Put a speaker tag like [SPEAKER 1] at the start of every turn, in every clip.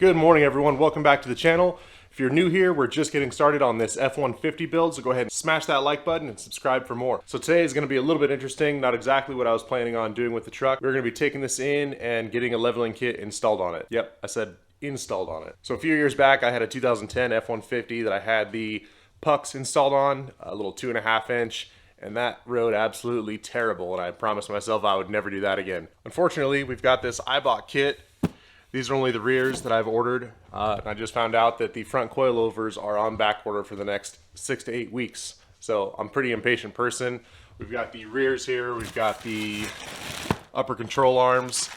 [SPEAKER 1] Good morning, everyone. Welcome back to the channel. If you're new here, we're just getting started on this F150 build, so go ahead and smash that like button and subscribe for more. So today is going to be a little bit interesting, not exactly what I was planning on doing with the truck. We're going to be taking this in and getting a leveling kit installed on it. Yep, I said installed on it. So a few years back, I had a 2010 F150 that I had the pucks installed on, a little 2.5 inch, and that rode absolutely terrible, and I promised myself I would never do that again. Unfortunately, we've got this iBought kit. These are only the rears that I've ordered. And I just found out that the front coilovers are on back order for the next 6 to 8 weeks. So I'm a pretty impatient person. We've got the rears here. We've got the upper control arms.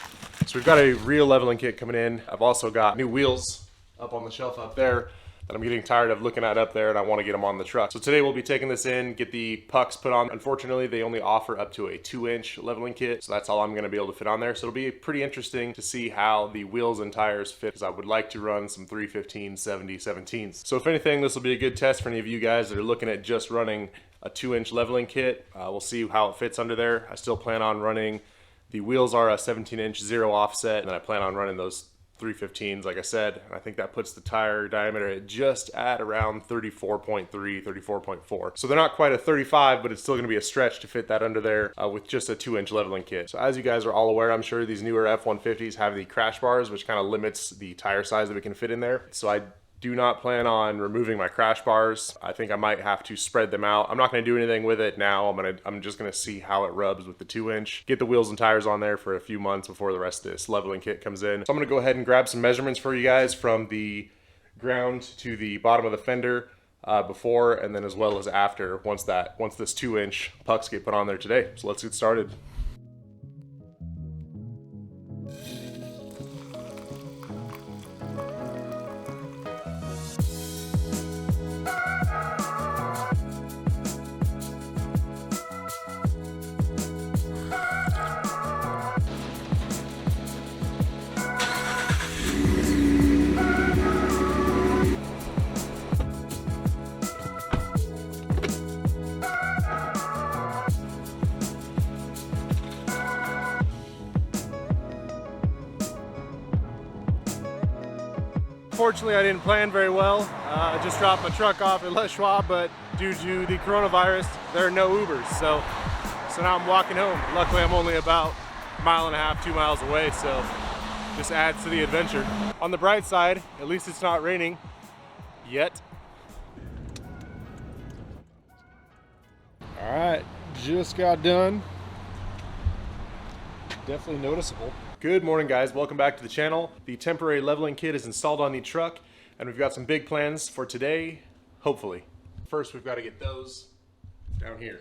[SPEAKER 1] So we've got a real leveling kit coming in. I've also got new wheels up on the shelf up there that I'm getting tired of looking at up there, and I want to get them on the truck. So today we'll be taking this in, get the pucks put on. Unfortunately, they only offer up to a 2-inch leveling kit, so that's all I'm going to be able to fit on there. So it'll be pretty interesting to see how the wheels and tires fit, because I would like to run some 315's, 17's. So if anything, this will be a good test for any of you guys that are looking at just running a 2-inch leveling kit. We'll see how it fits under there. I still plan on running, the wheels are a 17-inch zero offset, and I plan on running those 315's, like I said. I think that puts the tire diameter at just at around 34.3, 34.4. So they're not quite a 35, but it's still going to be a stretch to fit that under there with just a 2-inch leveling kit. So as you guys are all aware, I'm sure these newer F150s have the crash bars, which kind of limits the tire size that we can fit in there. So I do not plan on removing my crash bars. I think I might have to spread them out. I'm not going to do anything with it now. I'm just going to see how it rubs with the 2-inch. Get the wheels and tires on there for a few months before the rest of this leveling kit comes in. So I'm going to go ahead and grab some measurements for you guys from the ground to the bottom of the fender before and then as well as after once this 2-inch pucks get put on there today. So let's get started. Unfortunately, I didn't plan very well. I just dropped my truck off at Les Schwab, but due to the coronavirus, there are no Ubers. So now I'm walking home. Luckily, I'm only about 1.5 miles, 2 miles away, so just adds to the adventure. On the bright side, at least it's not raining yet. All right, just got done. Definitely noticeable. Good morning, guys. Welcome back to the channel. The temporary leveling kit is installed on the truck, and we've got some big plans for today, hopefully. First, we've got to get those down here.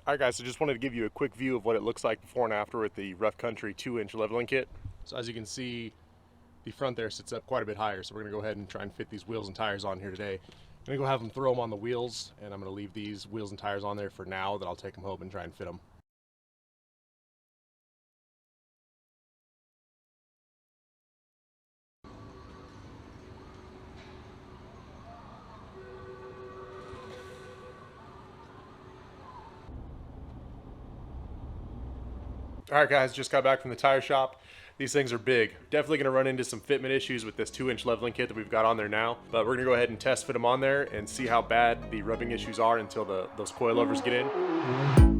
[SPEAKER 1] Alright guys, so just wanted to give you a quick view of what it looks like before and after with the Rough Country 2-inch leveling kit. So as you can see, the front there sits up quite a bit higher, so we're going to go ahead and try and fit these wheels and tires on here today. I'm going to go have them throw them on the wheels, and I'm going to leave these wheels and tires on there for now, that I'll take them home and try and fit them. Alright guys, just got back from the tire shop. These things are big. Definitely going to run into some fitment issues with this 2-inch leveling kit that we've got on there now. But we're going to go ahead and test fit them on there and see how bad the rubbing issues are until those coilovers get in.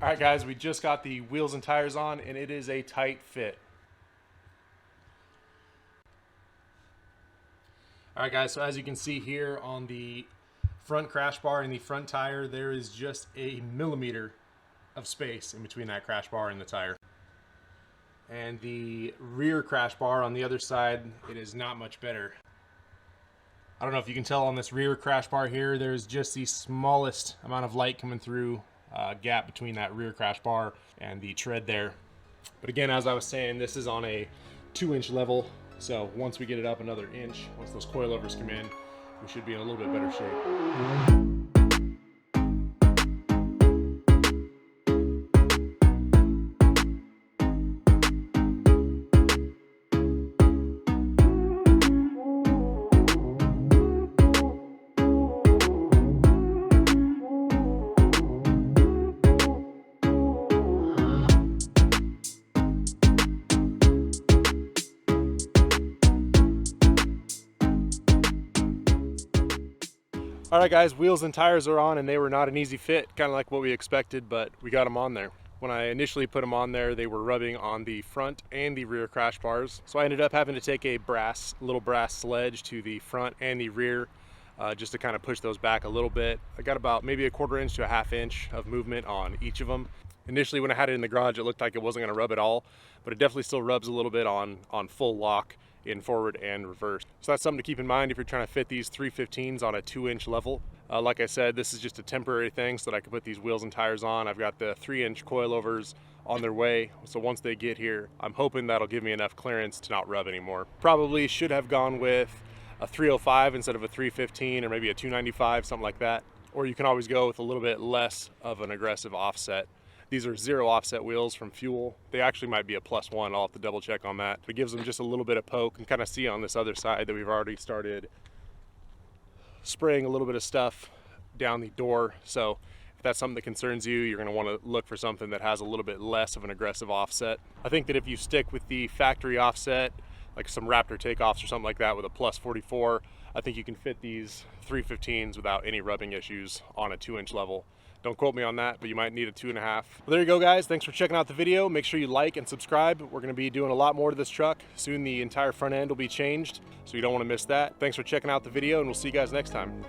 [SPEAKER 1] All right, guys, we just got the wheels and tires on, and it is a tight fit. All right, guys, so as you can see here on the front crash bar and the front tire, there is just a millimeter of space in between that crash bar and the tire. And the rear crash bar on the other side, it is not much better. I don't know if you can tell on this rear crash bar here, there's just the smallest amount of light coming through gap between that rear crash bar and the tread there. But again, as I was saying, this is on a 2-inch level. So once we get it up another inch, once those coilovers come in, we should be in a little bit better shape. All right, guys, wheels and tires are on, and they were not an easy fit, kind of like what we expected, but we got them on there. When I initially put them on there, they were rubbing on the front and the rear crash bars. So I ended up having to take a little brass sledge to the front and the rear just to kind of push those back a little bit. I got about maybe a 1/4 inch to a 1/2 inch of movement on each of them. Initially, when I had it in the garage, it looked like it wasn't gonna rub at all, but it definitely still rubs a little bit on full lock in forward and reverse. So that's something to keep in mind if you're trying to fit these 315s on a 2-inch level. Like I said, this is just a temporary thing so that I can put these wheels and tires on. I've got the 3-inch coilovers on their way, so once they get here, I'm hoping that'll give me enough clearance to not rub anymore. Probably should have gone with a 305 instead of a 315, or maybe a 295, something like that. Or you can always go with a little bit less of an aggressive offset. These are 0 offset wheels from Fuel. They actually might be a +1, I'll have to double check on that. But it gives them just a little bit of poke, and kind of see on this other side that we've already started spraying a little bit of stuff down the door. So if that's something that concerns you, you're gonna wanna look for something that has a little bit less of an aggressive offset. I think that if you stick with the factory offset, like some Raptor takeoffs or something like that with a +44, I think you can fit these 315s without any rubbing issues on a 2-inch level. Don't quote me on that, but you might need a 2.5. Well, there you go, guys. Thanks for checking out the video. Make sure you like and subscribe. We're gonna be doing a lot more to this truck. Soon the entire front end will be changed, so you don't wanna miss that. Thanks for checking out the video, and we'll see you guys next time.